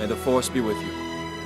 May the Force be with you.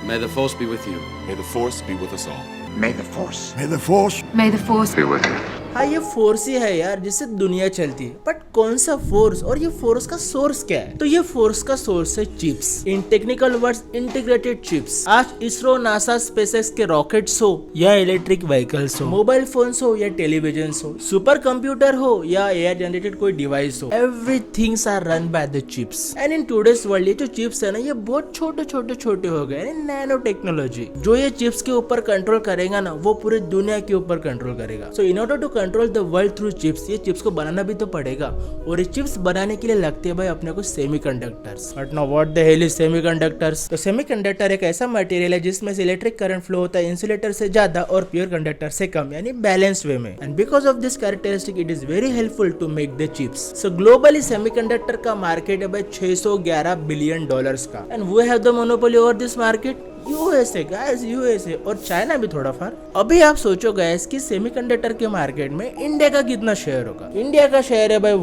May the Force be with you. May the Force be with us all. May the Force. May the Force. May the Force be with you. हाँ, ये force ही है यार जिससे दुनिया चलती है, but कौन सा फोर्स और ये फोर्स का सोर्स क्या है? तो ये फोर्स का सोर्स है chips. In technical words integrated chips. आज इसरो, नासा, स्पेसएक्स के रॉकेट्स हो या इलेक्ट्रिक व्हीकल्स हो, मोबाइल फोन्स हो या टेलीविजन हो, सुपर कंप्यूटर हो या एआई जनरेटेड कोई डिवाइस हो, everythings are run by the chips. And in today's world ये जो चिप्स है ना, ये बहुत छोटे हो गए, नैनो टेक्नोलॉजी। जो ये चिप्स के ऊपर कंट्रोल करेगा ना, वो पूरी दुनिया के ऊपर कंट्रोल करेगा। So in order to control the world through chips, ये चिप्स को बनाना भी तो पड़ेगा, और ये चिप्स बनाने के लिए लगते हैं भाई अपने को semiconductors. But now what the hell is semiconductors? तो सेमीकंडक्टर एक ऐसा मटेरियल है जिसमें से इलेक्ट्रिक करंट फ्लो होता है इंसुलेटर से ज्यादा और प्योर कंडक्टर से कम, यानी बैलेंस्ड वे में। And because of this characteristic it is very helpful to make the chips. So globally semiconductor का मार्केट है भाई $611 बिलियन का, and we have the monopoly over this market. USA guys, USA और China भी थोड़ा फार। अभी आप सोचो गाइस कि सेमीकंडक्टर के मार्केट में इंडिया का कितना शेयर होगा? इंडिया का शेयर है भाई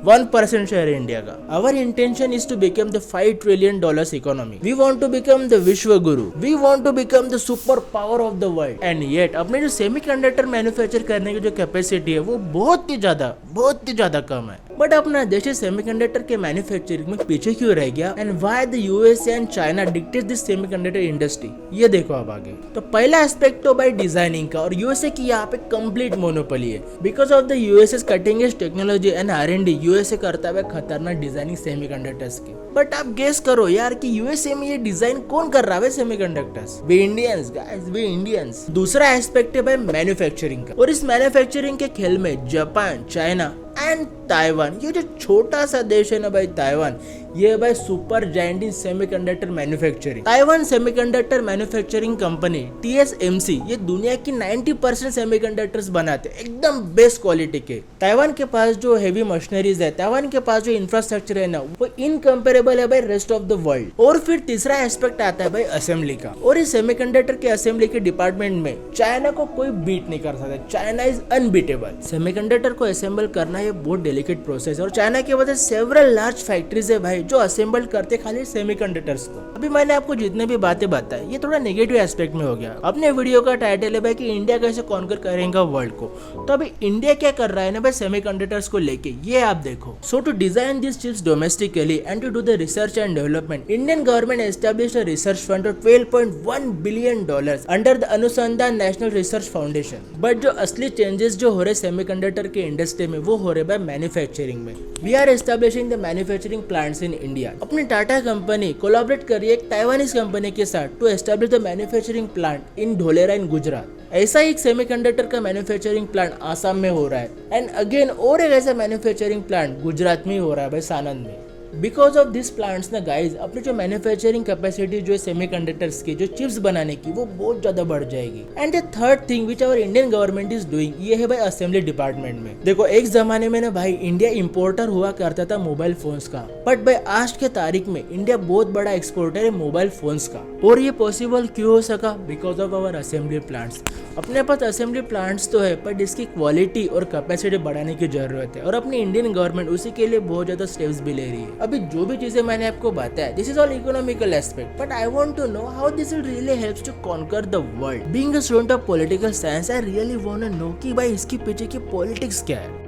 1% शेयर है इंडिया का। Our intention is to become the $5 trillion economy. We want to become the विश्व गुरु. We want to become the super power of the world. And yet अपने जो सेमीकंडक्टर मैन्युफैक्चर करने की जो कैपेसिटी है वो बहुत ही ज्यादा कम है। बट अपना देश सेमीकंडक्टर के मैन्युफैक्चरिंग में पीछे क्यों रह गया? And why the USA and China dictate this semiconductor industry? ये देखो अब आगे। तो पहला एस्पेक्ट तो भाई डिजाइनिंग का, और यूएसए की यहाँ पे कंप्लीट मोनोपोली है। Because of the USA cutting edge technology and R&D, USA करता है खतरनाक डिजाइनिंग सेमीकंडक्टर्स की। बट आप गेस करो यार कि यूएसए में ये डिजाइन कौन कर रहा है semiconductors? We Indians guys, we Indians. दूसरा एस्पेक्ट है भाई मैन्युफैक्चरिंग का, और इस मैन्युफैक्चरिंग के खेल में जापान, चाइना एंड ताइवान, ये जो छोटा सा देश है ना भाई ताइवान, ये भाई super giant in semiconductor manufacturing. Taiwan semiconductor manufacturing company TSMC ये दुनिया की 90% सेमीकंडक्टर्स बनाते हैं, एकदम बेस्ट क्वालिटी के। ताइवान के पास जो हेवी मशीनरीज है, ताइवान के पास जो इंफ्रास्ट्रक्चर है ना, वो इनकम्पेरेबल है भाई रेस्ट ऑफ द वर्ल्ड। और फिर तीसरा एस्पेक्ट आता है भाई असेंबली का, और इस सेमीकंडक्टर के असेंबली के डिपार्टमेंट में चाइना को कोई बीट नहीं कर सकता। China is unbeatable. सेमीकंडक्टर को असेंबल करना ये बहुत डेलिकेट प्रोसेस है, और चाइना के वजह सेवरल लार्ज फैक्ट्रीज है भाई जो असेंबल करते खाली सेमीकंडक्टर्स को। अभी मैंने आपको जितने भी बातें बताई ये थोड़ा नेगेटिव एस्पेक्ट में हो गया। अपने वीडियो का टाइटल है भाई कि इंडिया कैसे कॉन्कर करेगा वर्ल्ड को, तो अभी इंडिया क्या कर रहा है ना भाई सेमीकंडक्टर्स को लेके, ये आप देखो। So to design this chips domestically and to do the research and development, Indian government established a research fund of $12.1 billion under the Anusandhan national research foundation. But जो असली चेंजेस जो हो रहे सेमीकंडक्टर के इंडस्ट्री में वो हो रहे भाई मैन्युफैक्चरिंग में। We are establishing the manufacturing plants in India. अपनी टाटा कंपनी कोलैबोरेट कर रही है एक ताइवानीज कंपनी के साथ to establish the manufacturing plant in Dholera in Gujarat. ऐसा ही एक सेमीकंडक्टर का मैन्युफैक्चरिंग प्लांट आसाम में हो रहा है, एंड अगेन और एक ऐसा मैन्युफैक्चरिंग प्लांट गुजरात में ही हो रहा है भाई सानंद में। बिकॉज ऑफ दिस प्लांट्स ना गाइज अपनी जो मैन्युफैक्चरिंग कैपेसिटी जो है सेमीकंडक्टर्स की, जो चिप्स बनाने की, वो बहुत ज्यादा बढ़ जाएगी। And the third thing which our Indian government is doing, ये है भाई असेंबली डिपार्टमेंट में। देखो एक जमाने में ना भाई इंडिया इंपोर्टर हुआ करता था मोबाइल फोन्स का, बट भाई आज के तारीख में इंडिया बहुत बड़ा एक्सपोर्टर है मोबाइल फोन्स का। और ये पॉसिबल क्यों हो सका? Because of our assembly plants. अपने पास असेंबली प्लांट्स तो है, बट इसकी क्वालिटी और कैपेसिटी बढ़ाने की जरूरत है, और अपनी इंडियन गवर्नमेंट उसी के लिए बहुत ज्यादा स्टेप्स भी ले रही है। अभी जो भी चीजें मैंने आपको बताया, this is all economical aspect, but I want to know how this will really helps to conquer the world. Being a student of political science, I really want to know कि भाई इसके पीछे की पॉलिटिक्स क्या है।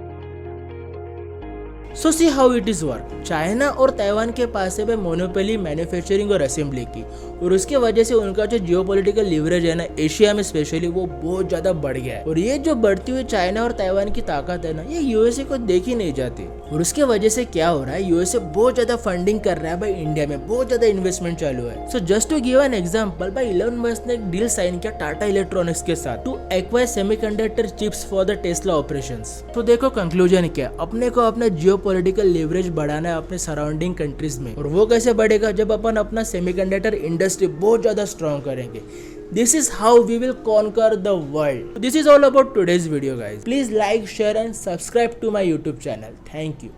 So see how it is work. China और Taiwan के पास है मोनोपोली मैन्युफैक्चरिंग और असेंबली की, और उसके वजह से उनका जो जियोपॉलिटिकल लीवरेज है ना एशिया में स्पेशली, वो बहुत ज्यादा बढ़ गया है। और ये जो बढ़ती हुई चाइना और ताइवान की ताकत है ना, ये यूएसए को देखी नहीं जाती। और उसके वजह से क्या हो रहा है, यूएसए बहुत ज्यादा फंडिंग कर रहा है भाई इंडिया में, बहुत ज्यादा इन्वेस्टमेंट चालू है। So just to give an example, भाई इलोन मस्क ने एक डील साइन किया टाटा इलेक्ट्रॉनिक्स के साथ to acquire semiconductor chips for the Tesla operations. तो देखो कंक्लूजन क्या, अपने को अपना जियोपॉलिटिकल लीवरेज बढ़ाना है अपने सराउंडिंग कंट्रीज में, और वो कैसे बढ़ेगा? जब अपन अपना सेमीकंडक्टर इंडस्ट्री बहुत ज्यादा स्ट्रॉन्ग करेंगे। This is how we will conquer the world. This is all about today's video guys. Please like, share and subscribe to my YouTube channel. Thank you.